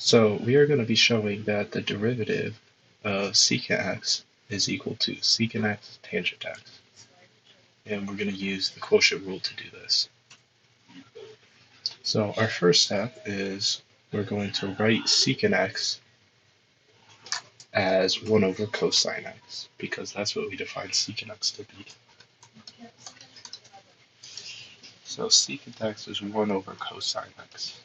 So we are going to be showing that the derivative of secant x is equal to secant x tangent x. And we're going to use the quotient rule to do this. So our first step is we're going to write secant x as 1 over cosine x, because that's what we define secant x to be. So secant x is 1 over cosine x.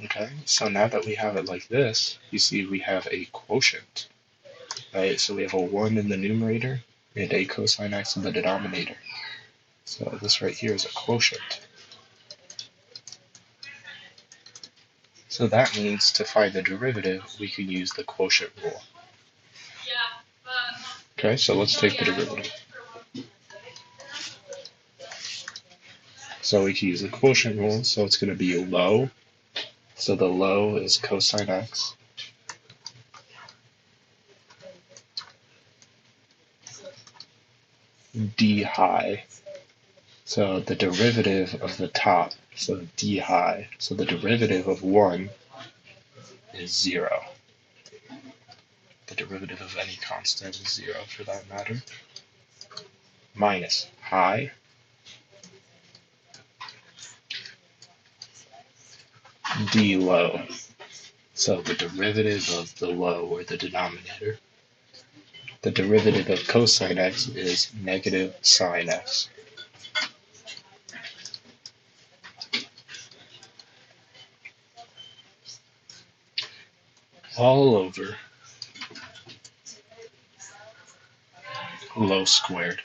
Okay, so now that we have it like this, you see we have a quotient, right? So we have a 1 in the numerator and a cosine x in the denominator. So this right here is a quotient. So that means to find the derivative, we can use the quotient rule. Okay, so let's take the derivative. So we can use the quotient rule, so it's going to be low. So the low is cosine x. D high. So the derivative of the top, so d high. So the derivative of 1 is 0. The derivative of any constant is 0 for that matter. Minus high. D low. So the derivative of the low, or the denominator, the derivative of cosine x is negative sine x. All over low squared.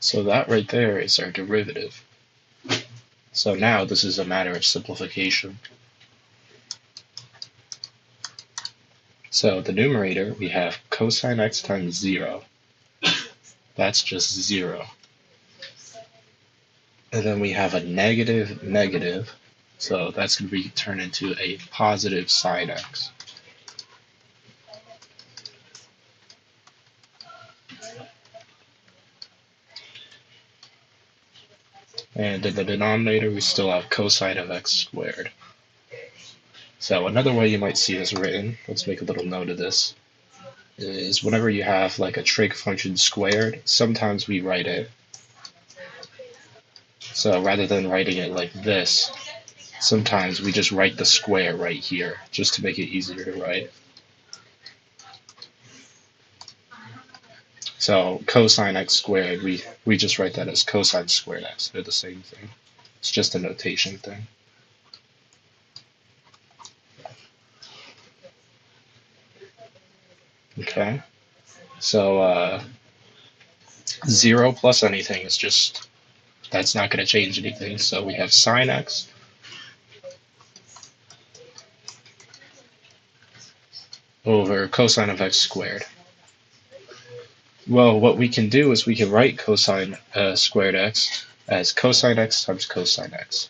So that right there is our derivative. So now this is a matter of simplification. So the numerator, we have cosine x times 0. That's just 0. And then we have a negative negative, so that's going to be turned into a positive sine x. And in the denominator, we still have cosine of x squared. So another way you might see this written, let's make a little note of this, is whenever you have like a trig function squared, sometimes we write it. So rather than writing it like this, sometimes we just write the square right here, just to make it easier to write. So cosine x squared, we just write that as cosine squared x. They're the same thing. It's just a notation thing. Okay. So 0 plus anything is just, that's not going to change anything. So we have sine x over cosine of x squared. Well, what we can do is we can write cosine squared x as cosine x times cosine x.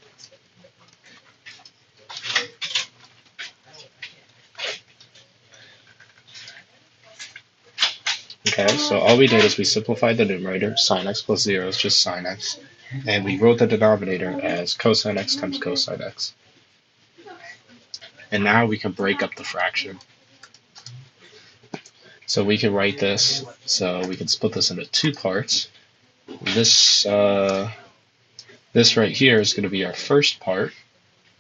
Okay, so all we did is we simplified the numerator. Sine x plus 0 is just sine x. And we wrote the denominator as cosine x times cosine x. And now we can break up the fraction. So we can write this, so we can split this into 2 parts. This right here is going to be our first part,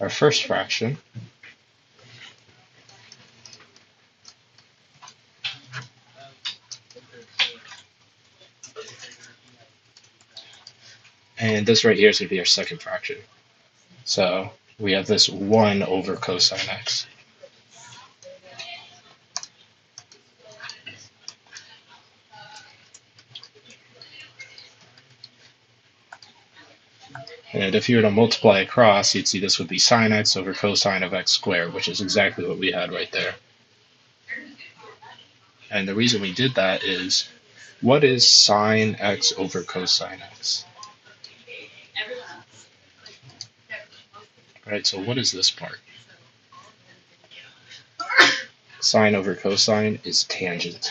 our first fraction. And this right here is going to be our second fraction. So we have this 1 over cosine x. And if you were to multiply across, you'd see this would be sine x over cosine of x squared, which is exactly what we had right there. And the reason we did that is, what is sine x over cosine x? Right, so what is this part? Sine over cosine is tangent.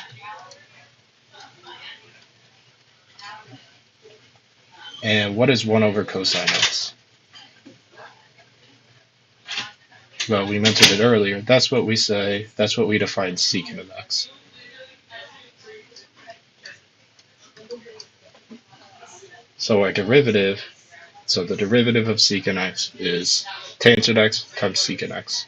And what is 1 over cosine x? Well, we mentioned it earlier. That's what we say. That's what we define secant of x. So our derivative, so the derivative of secant x is tangent x times secant x.